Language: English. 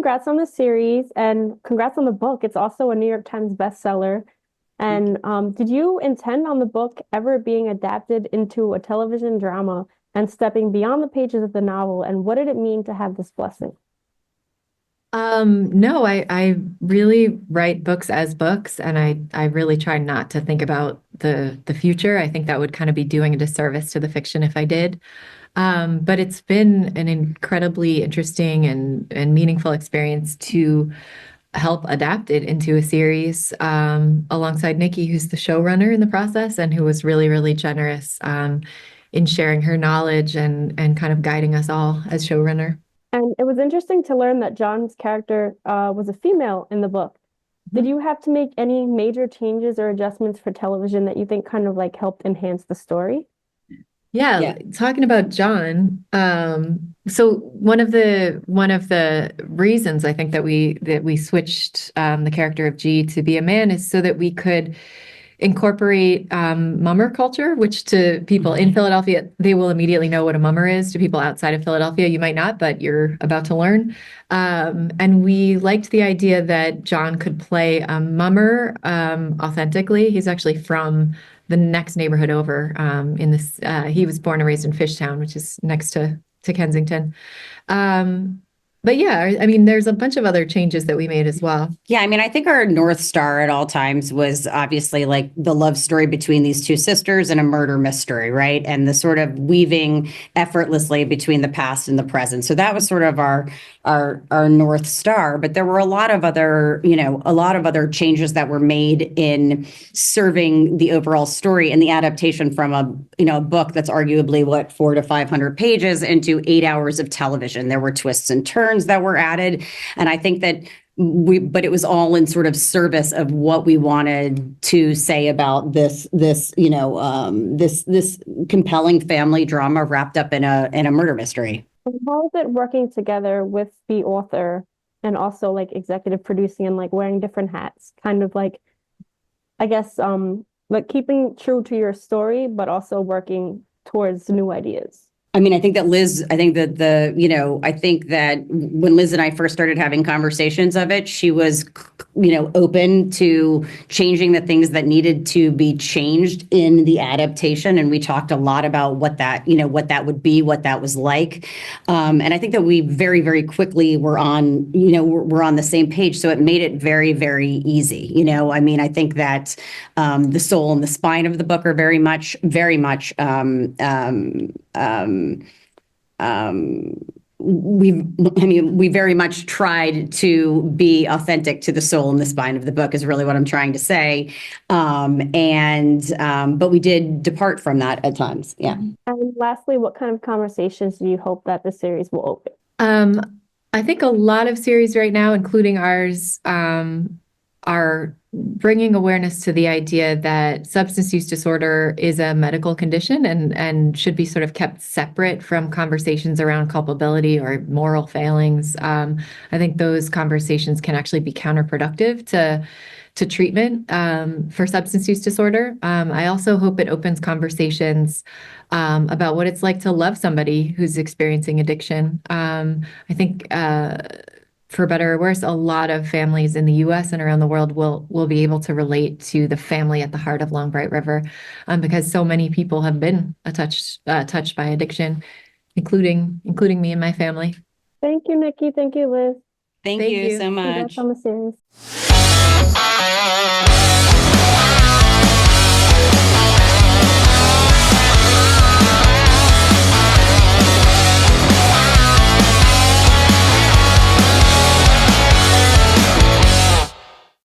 congrats on the series and congrats on the book. It's also a New York Times bestseller. And did you intend on the book ever being adapted into a television drama and stepping beyond the pages of the novel? And what did it mean to have this blessing? No, I really write books as books, and I really try not to think about the future. I think that would kind of be doing a disservice to the fiction if I did. But it's been an incredibly interesting and meaningful experience to help adapt it into a series alongside Nikki, who's the showrunner in the process and who was really, really generous in sharing her knowledge and kind of guiding us all as showrunner. And it was interesting to learn that John's character was a female in the book. Did you have to make any major changes or adjustments for television that you think kind of like helped enhance the story? Yeah, talking about John, so one of the reasons I think that we switched the character of G to be a man is so that we could incorporate mummer culture, which to people in Philadelphia, they will immediately know what a mummer is. To people outside of Philadelphia, you might not, but you're about to learn. And we liked the idea that John could play a mummer authentically. He's actually from the next neighborhood over in this. He was born and raised in Fishtown, which is next to Kensington. But yeah, I mean, there's a bunch of other changes that we made as well. Yeah, I mean, I think our North Star at all times was obviously like the love story between these two sisters and a murder mystery, right? And the sort of weaving effortlessly between the past and the present. So that was sort of our North Star. But there were a lot of other changes that were made in serving the overall story and the adaptation from a book that's arguably 400 to 500 pages into 8 hours of television. There were twists and turns that were added. And I think that but it was all in sort of service of what we wanted to say about this compelling family drama wrapped up in a murder mystery. How is it working together with the author and also like executive producing and like wearing different hats? Kind of like, I guess, like keeping true to your story, but also working towards new ideas. I mean, I think that when Liz and I first started having conversations of it, she was, open to changing the things that needed to be changed in the adaptation. And we talked a lot about what that would be, what that was like. And I think that we very, very quickly were on the same page. So it made it very, very easy. I mean, I think that the soul and the spine of the book are very much, we very much tried to be authentic to the soul and the spine of the book is really what I'm trying to say. But we did depart from that at times. Yeah. And lastly, what kind of conversations do you hope that the series will open? I think a lot of series right now, including ours, are bringing awareness to the idea that substance use disorder is a medical condition and should be sort of kept separate from conversations around culpability or moral failings. I think those conversations can actually be counterproductive to treatment for substance use disorder. I also hope it opens conversations about what it's like to love somebody who's experiencing addiction. I think for better or worse, a lot of families in the US and around the world will be able to relate to the family at the heart of Long Bright River, because so many people have been touched by addiction, including me and my family. Thank you, Nikki. Thank you, Liz. Thank you so much. Congrats on the series.